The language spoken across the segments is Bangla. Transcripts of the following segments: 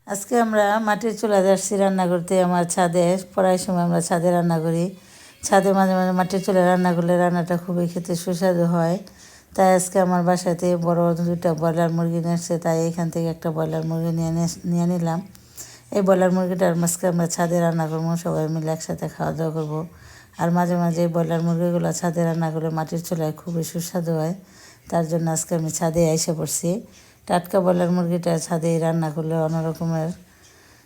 আজকে আমরা মাটির চুলায় আসছি রান্না করতে। আমার ছাদে প্রায় সময় আমরা ছাদে রান্না করি। ছাদে মাঝে মাঝে মাটির চুলায় রান্না করলে রান্নাটা খুবই খেতে সুস্বাদু হয়। তাই আজকে আমার বাসাতে বড় দুটা ব্রয়লার মুরগি নিয়ে এসছে, তাই এখান থেকে একটা ব্রয়লার মুরগি নিয়ে নিলাম। এই ব্রয়লার মুরগিটার মাঝকে আমরা ছাদে রান্না করবো, সবাই মিলে একসাথে খাওয়া দাওয়া করবো। আর মাঝে মাঝে এই ব্রয়লার মুরগিগুলো ছাদে রান্না করলে মাটির চুলায় খুবই সুস্বাদু হয়। তার জন্য আজকে আমি ছাদে এসে পড়ছি। টাটকা ব্রয়লার মুরগিটা ছাদে রান্না করলে অন্যরকমের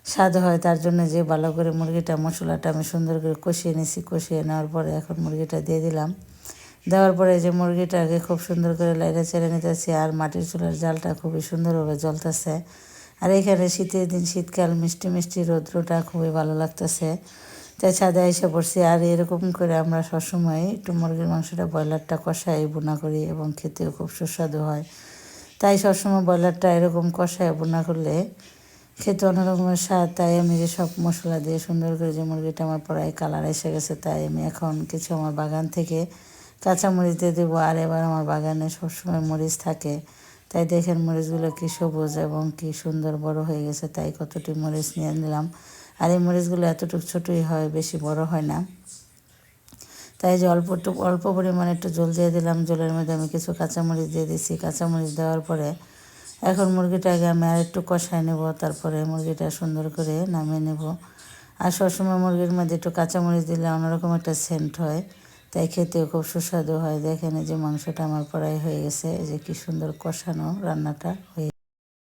স্বাদ হয়। তার জন্য যে ভালো করে মুরগিটা মশলাটা আমি সুন্দর করে কষিয়ে নিয়েছি। কষিয়ে নেওয়ার পরে এখন মুরগিটা দিয়ে দিলাম। দেওয়ার পরে যে মুরগিটাকে খুব সুন্দর করে লাইড়ে চেড়ে নিতেছি। আর মাটির চুলার জালটা খুবই সুন্দরভাবে জ্বলতেছে। আর এখানে শীতের দিন, শীতকাল, মিষ্টি মিষ্টি রৌদ্রটা খুবই ভালো লাগতেছে। তাই ছাদে এসে পড়ছি। আর এরকম করে আমরা সবসময় একটু মুরগির মাংসটা ব্রয়লারটা কষাই বোনা করি এবং খেতেও খুব সুস্বাদু হয়। তাই সবসময় ব্রয়লারটা এরকম কষায় বোনা করলে খেতে অন্যরকমের স্বাদ। তাই আমি যে সব মশলা দিয়ে সুন্দর করে যে মুরগিটা আমার প্রায় কালার এসে গেছে, তাই আমি এখন কিছু আমার বাগান থেকে কাঁচামরিচ দিয়ে দেবো। আর এবার আমার বাগানে সবসময় মরিচ থাকে, তাই দেখেন মরিচগুলো কি সবুজ এবং কি সুন্দর বড় হয়ে গেছে। তাই কতটি মরিচ নিয়ে নিলাম। আর এই মরিচগুলো এতটুকু ছোটোই হয়, বেশি বড় হয় না। তাই যে অল্প পরিমাণে একটু জল দিয়ে দিলাম। জলের মধ্যে আমি কিছু কাঁচামরিচ দিয়ে দিচ্ছি। কাঁচামরিচ দেওয়ার পরে এখন মুরগিটাকে আমি আর একটু কষায় নেব, তারপরে মুরগিটা সুন্দর করে নামিয়ে নেব। আর সবসময় মুরগির মধ্যে একটু কাঁচামরিচ দিলে অন্যরকম একটা সেন্ট হয়, তাই খেতেও খুব সুস্বাদু হয়। দেখেন এই যে মাংসটা আমার প্রায় হয়ে গেছে, এই যে কি সুন্দর কষানো রান্নাটা হয়ে